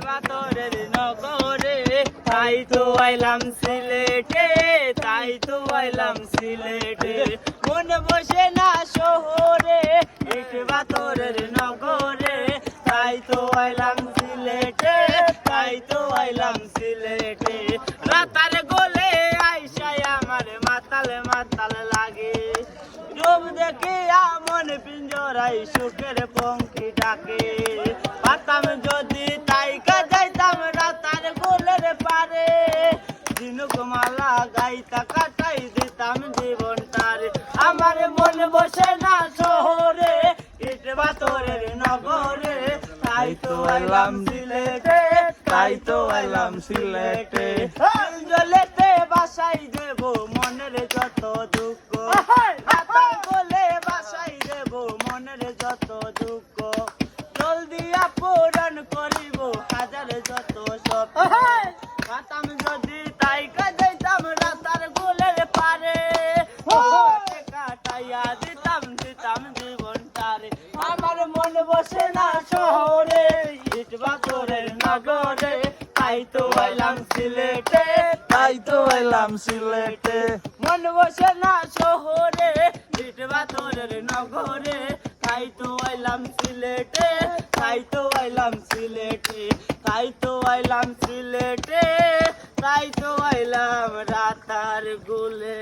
পাথরের নগরে তাই তো আইলাম সিলেটে, তাই তো আইলাম সিলেটে। মন বসে না শহরে ইট পাথরের নগরে, তাই তো আইলাম সিলেটে, তাই তো আইলাম সিলেটে। রাতার গোলে আইসায় আমার মাতাল মাতাল লাগে, রূপ দেখে মন পিঞ্জরাই সুখের পঙ্খী ডাকে। পাতাম যদি তাই যাইতাম রাতার গোলের পারে, দিনুক মালা গাইতা কাটাই দিতাম জীবনটারে। আমার মন বসে না শহরে ইট পাথরের নগরে, তাই তো আইলাম সিলেটে, তাই তো আইলাম সিলেটে। জলেতে বাসাই দেব মনের যত দুঃখ, রাতার গোলে বাসাই দেব মনের যত দুঃখ। জল দিয়া পূরণ করিব হাজার যত স্বপ্ন, পাতাম যদি তাই যাইতাম রাতার গোলের পারে, কাটাইয়া দিতাম দিতাম জীবনটারে। আমার মন বসে না শহরে ইট পাথরের নগরে, তাই তো আইলাম সিলেটে, তাই তো আইলাম সিলেটে। মন বসে না শহরে ইট পাথরের নগরে, তাই তো আইলাম সিলেটে, তাই তো আইলাম সিলেটে, তাই তো আইলাম সিলেটে, তাই তো আইলাম রাতার গোলে।